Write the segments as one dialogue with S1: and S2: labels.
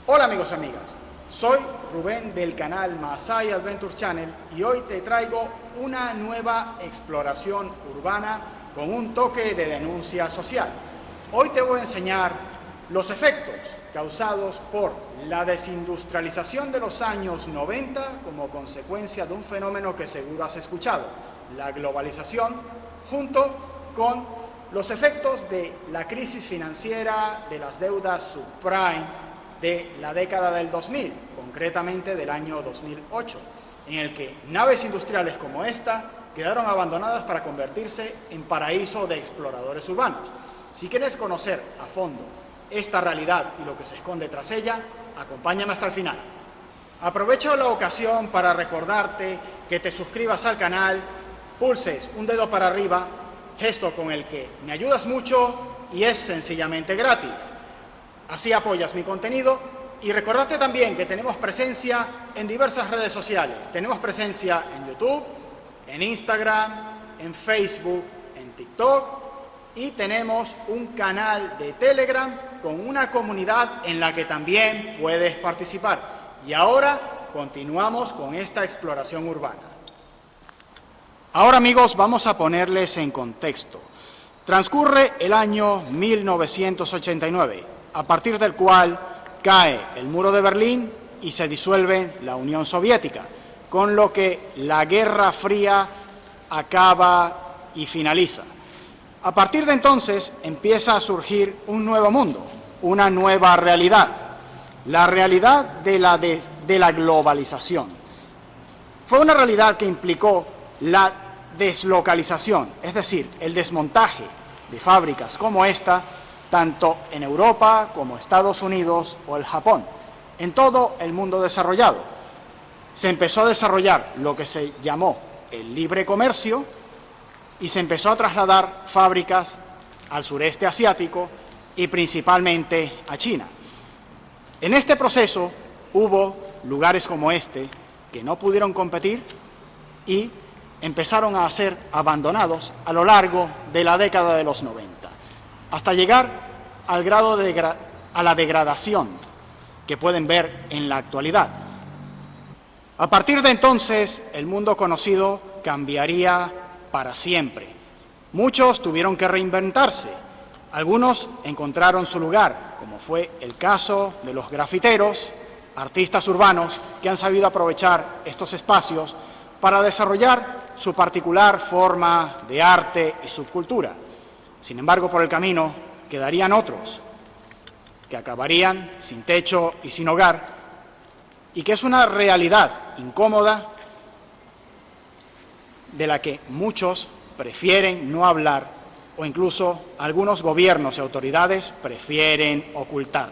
S1: Hola amigos y amigas, soy Rubén del canal Masai Adventure Channel y hoy te traigo una nueva exploración urbana con un toque de denuncia social. Hoy te voy a enseñar los efectos causados por la desindustrialización de los años 90 como consecuencia de un fenómeno que seguro has escuchado, la globalización, junto con los efectos de la crisis financiera de las deudas subprime de la década del 2000, concretamente del año 2008, en el que naves industriales como esta quedaron abandonadas para convertirse en paraíso de exploradores urbanos. Si quieres conocer a fondo esta realidad y lo que se esconde tras ella, acompáñame hasta el final. Aprovecho la ocasión para recordarte que te suscribas al canal, pulses un dedo para arriba, gesto con el que me ayudas mucho y es sencillamente gratis. Así apoyas mi contenido y recordarte también que tenemos presencia en diversas redes sociales. Tenemos presencia en YouTube, en Instagram, en Facebook, en TikTok y tenemos un canal de Telegram con una comunidad en la que también puedes participar. Y ahora continuamos con esta exploración urbana. Ahora amigos, vamos a ponerles en contexto. Transcurre el año 1989. A partir del cual cae el muro de Berlín y se disuelve la Unión Soviética, con lo que la Guerra Fría acaba y finaliza. A partir de entonces empieza a surgir un nuevo mundo, una nueva realidad, la realidad de la globalización. Fue una realidad que implicó la deslocalización, es decir, el desmontaje de fábricas como esta, tanto en Europa como Estados Unidos o el Japón, en todo el mundo desarrollado. Se empezó a desarrollar lo que se llamó el libre comercio y se empezó a trasladar fábricas al sureste asiático y principalmente a China. En este proceso hubo lugares como este que no pudieron competir y empezaron a ser abandonados a lo largo de la década de los 90. Hasta llegar al grado a la degradación que pueden ver en la actualidad. A partir de entonces, el mundo conocido cambiaría para siempre. Muchos tuvieron que reinventarse. Algunos encontraron su lugar, como fue el caso de los grafiteros, artistas urbanos que han sabido aprovechar estos espacios para desarrollar su particular forma de arte y subcultura. Sin embargo, por el camino quedarían otros que acabarían sin techo y sin hogar, y que es una realidad incómoda de la que muchos prefieren no hablar o incluso algunos gobiernos y autoridades prefieren ocultar.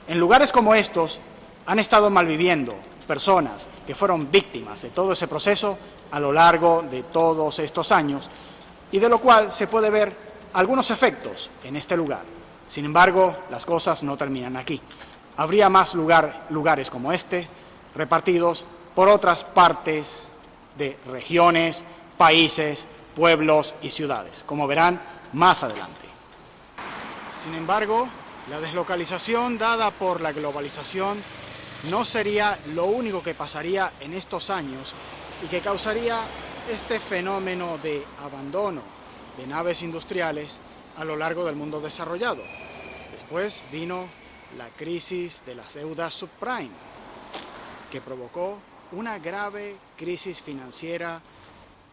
S1: En lugares como estos han estado malviviendo personas que fueron víctimas de todo ese proceso a lo largo de todos estos años, y de lo cual se puede ver algunos efectos en este lugar. Sin embargo, las cosas no terminan aquí. Habría más lugares como este, repartidos por otras partes de regiones, países, pueblos y ciudades, como verán más adelante. Sin embargo, la deslocalización dada por la globalización no sería lo único que pasaría en estos años y que causaría este fenómeno de abandono de naves industriales a lo largo del mundo desarrollado. Después vino la crisis de las deudas subprime, que provocó una grave crisis financiera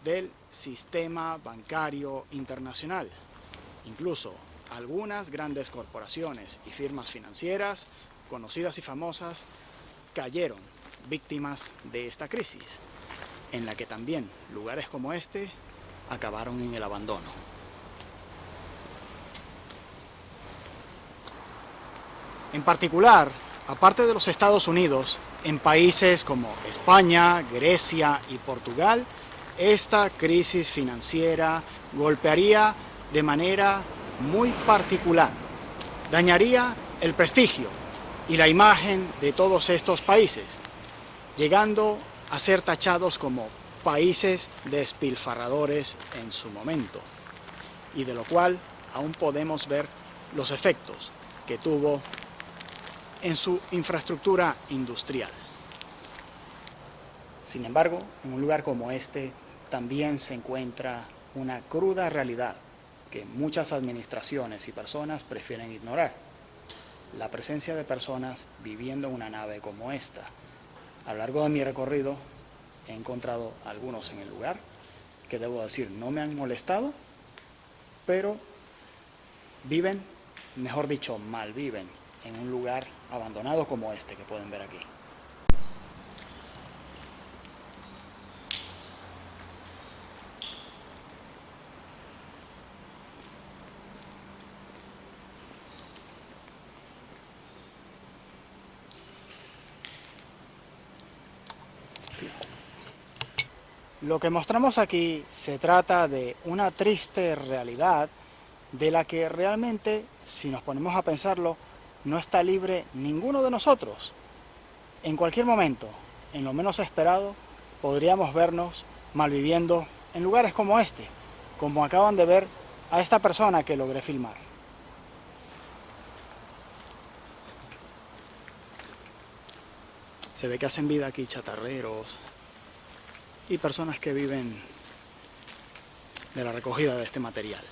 S1: del sistema bancario internacional. Incluso algunas grandes corporaciones y firmas financieras, conocidas y famosas, cayeron víctimas de esta crisis, en la que también lugares como este acabaron en el abandono. En particular, aparte de los Estados Unidos, en países como España, Grecia y Portugal, esta crisis financiera golpearía de manera muy particular, dañaría el prestigio y la imagen de todos estos países, llegando a ser tachados como países despilfarradores en su momento, y de lo cual aún podemos ver los efectos que tuvo en su infraestructura industrial. Sin embargo, en un lugar como este también se encuentra una cruda realidad que muchas administraciones y personas prefieren ignorar: la presencia de personas viviendo en una nave como esta. A lo largo de mi recorrido he encontrado algunos en el lugar que, debo decir, no me han molestado, pero viven, mejor dicho, malviven en un lugar abandonado como este que pueden ver aquí. Lo que mostramos aquí se trata de una triste realidad de la que realmente, si nos ponemos a pensarlo, no está libre ninguno de nosotros. En cualquier momento, en lo menos esperado, podríamos vernos malviviendo en lugares como este, como acaban de ver a esta persona que logré filmar. Se ve que hacen vida aquí chatarreros y personas que viven de la recogida de este material.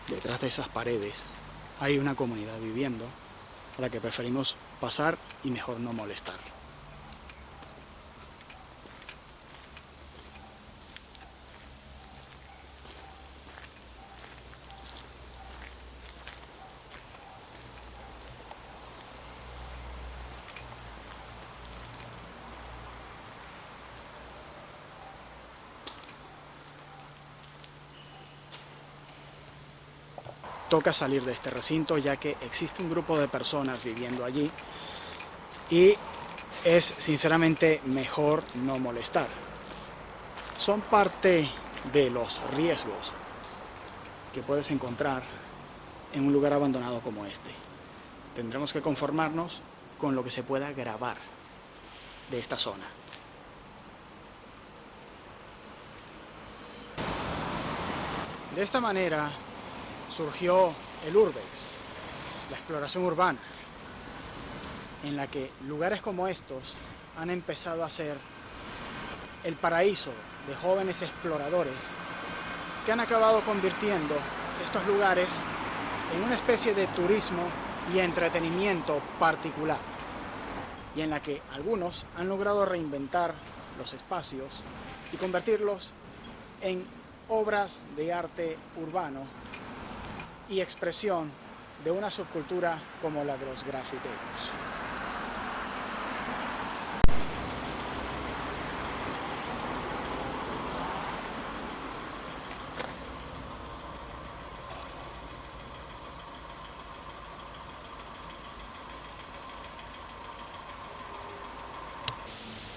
S1: Detrás de esas paredes hay una comunidad viviendo a la que preferimos pasar y mejor no molestar. Toca salir de este recinto, ya que existe un grupo de personas viviendo allí y es sinceramente mejor no molestar. Son parte de los riesgos que puedes encontrar en un lugar abandonado como este. Tendremos que conformarnos con lo que se pueda grabar de esta zona. De esta manera surgió el Urbex, la exploración urbana, en la que lugares como estos han empezado a ser el paraíso de jóvenes exploradores que han acabado convirtiendo estos lugares en una especie de turismo y entretenimiento particular, y en la que algunos han logrado reinventar los espacios y convertirlos en obras de arte urbano y expresión de una subcultura como la de los grafiteros.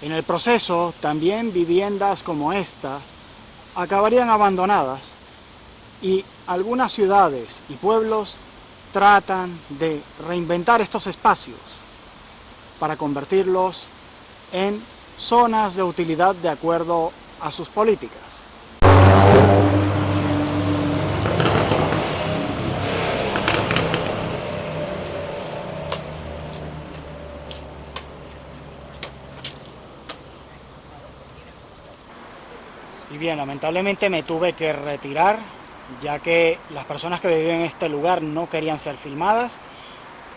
S1: En el proceso, también viviendas como esta acabarían abandonadas, y algunas ciudades y pueblos tratan de reinventar estos espacios para convertirlos en zonas de utilidad de acuerdo a sus políticas. Y bien, lamentablemente me tuve que retirar, ya que las personas que viven en este lugar no querían ser filmadas.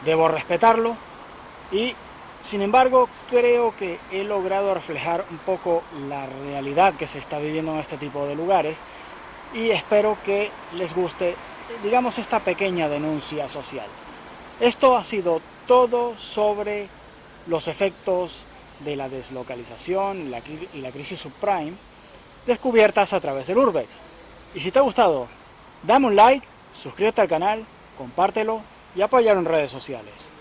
S1: Debo respetarlo y, sin embargo, creo que he logrado reflejar un poco la realidad que se está viviendo en este tipo de lugares y espero que les guste, digamos, esta pequeña denuncia social. Esto ha sido todo sobre los efectos de la deslocalización y la crisis subprime descubiertas a través del Urbex. Y si te ha gustado, dame un like, suscríbete al canal, compártelo y apóyalo en redes sociales.